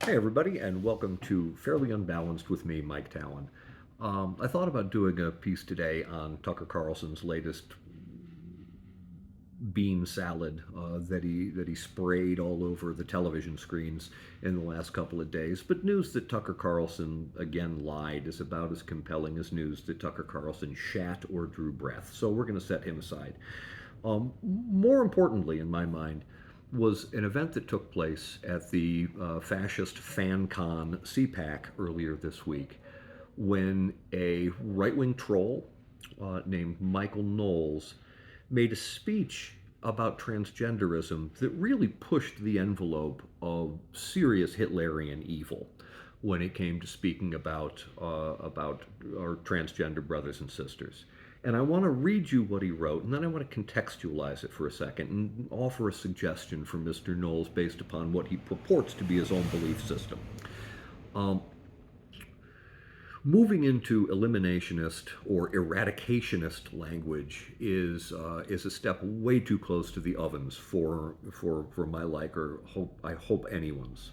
Hey, everybody, and welcome to Fairly Unbalanced with me, Mike Tallon. I thought about doing a piece today on Tucker Carlson's latest bean salad that he sprayed all over the television screens in the last couple of days. But news that Tucker Carlson again lied is about as compelling as news that Tucker Carlson shat or drew breath. So we're going to set him aside. More importantly, in my mind, was an event that took place at the fascist fan con CPAC earlier this week when a right wing troll named Michael Knowles made a speech about transgenderism that really pushed the envelope of serious Hitlerian evil when it came to speaking about our transgender brothers and sisters. And I want to read you what he wrote, and then I want to contextualize it for a second and offer a suggestion from Mr. Knowles based upon what he purports to be his own belief system. Um, Moving into eliminationist or eradicationist language is a step way too close to the ovens for my like, or I hope anyone's.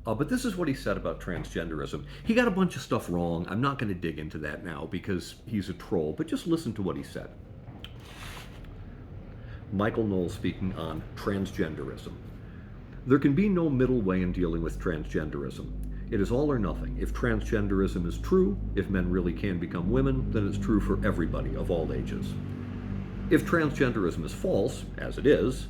But this is what he said about transgenderism. He got a bunch of stuff wrong. I'm not going to dig into that now because he's a troll, but just listen to what he said. Michael Knowles speaking on transgenderism. There can be no middle way in dealing with transgenderism. It is all or nothing. If transgenderism is true, if men really can become women, then it's true for everybody of all ages. If transgenderism is false, as it is,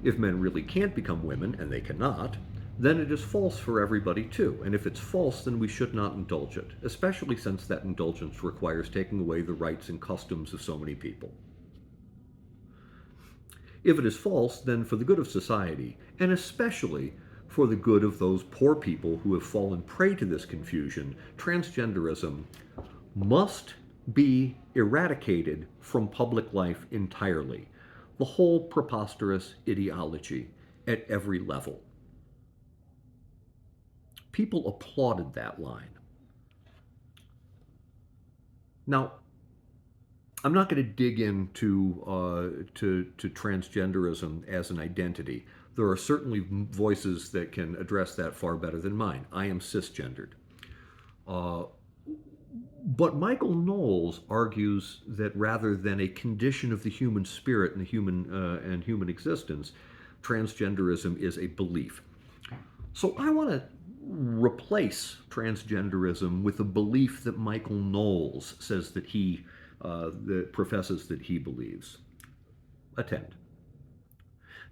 if men really can't become women, and they cannot, then it is false for everybody too. And if it's false, then we should not indulge it, especially since that indulgence requires taking away the rights and customs of so many people. If it is false, then for the good of society, and especially for the good of those poor people who have fallen prey to this confusion, transgenderism must be eradicated from public life entirely. The whole preposterous ideology at every level. People applauded that line. Now, I'm not going to dig into to transgenderism as an identity. There are certainly voices that can address that far better than mine. I am cisgendered. Uh, but Michael Knowles argues that rather than a condition of the human spirit and human existence, transgenderism is a belief. So I want to replace transgenderism with a belief that Michael Knowles says that professes that he believes. Attend.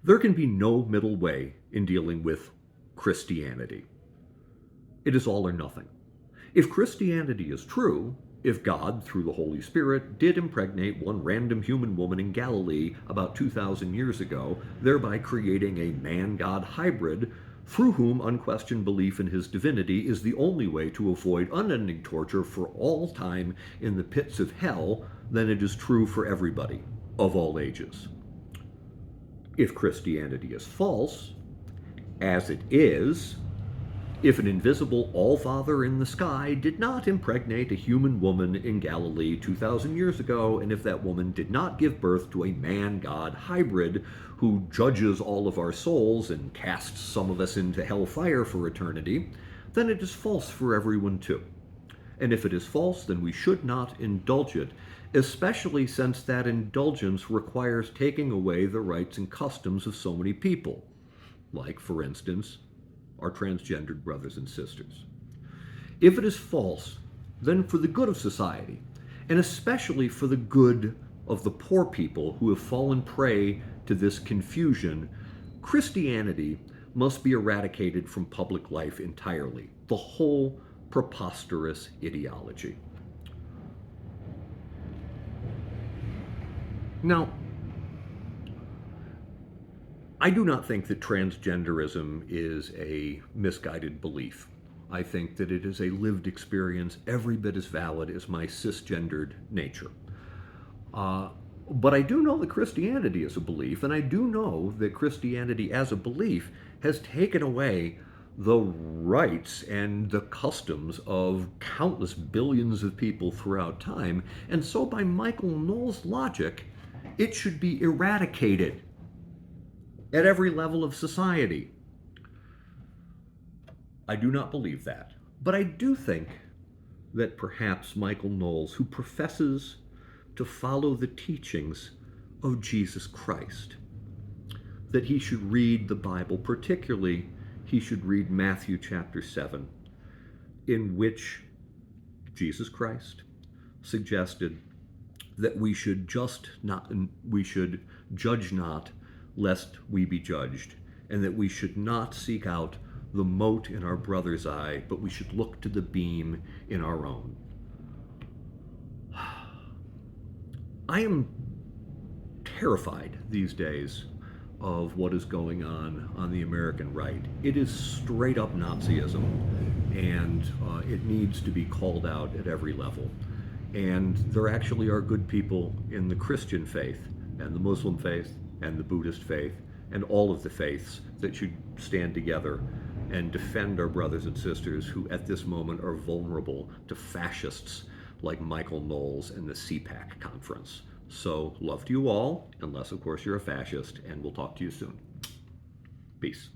There can be no middle way in dealing with Christianity. It is all or nothing. If Christianity is true, if God, through the Holy Spirit, did impregnate one random human woman in Galilee about 2,000 years ago, thereby creating a man-God hybrid through whom unquestioned belief in his divinity is the only way to avoid unending torture for all time in the pits of hell, then it is true for everybody, of all ages. If Christianity is false, as it is, if an invisible all-father in the sky did not impregnate a human woman in Galilee 2,000 years ago, and if that woman did not give birth to a man-God hybrid who judges all of our souls and casts some of us into hellfire for eternity, then it is false for everyone too. And if it is false, then we should not indulge it, especially since that indulgence requires taking away the rights and customs of so many people, like, for instance, our transgendered brothers and sisters. If it is false, then for the good of society, and especially for the good of the poor people who have fallen prey to this confusion, Christianity must be eradicated from public life entirely, the whole preposterous ideology. Now, I do not think that transgenderism is a misguided belief. I think that it is a lived experience every bit as valid as my cis-gendered nature. But I do know that Christianity is a belief, and I do know that Christianity as a belief has taken away the rights and the customs of countless billions of people throughout time. And so by Michael Knowles' logic, it should be eradicated at every level of society. I do not believe that. But I do think that perhaps Michael Knowles, who professes to follow the teachings of Jesus Christ, that he should read the Bible, particularly he should read Matthew chapter 7, in which Jesus Christ suggested that we should judge not lest we be judged, and that we should not seek out the mote in our brother's eye, but we should look to the beam in our own. I am terrified these days of what is going on the American right. It is straight up Nazism, and it needs to be called out at every level. And there actually are good people in the Christian faith, and the Muslim faith, and the Buddhist faith, and all of the faiths that should stand together and defend our brothers and sisters who at this moment are vulnerable to fascists like Michael Knowles and the CPAC conference. So, love to you all, unless of course you're a fascist, and we'll talk to you soon. Peace.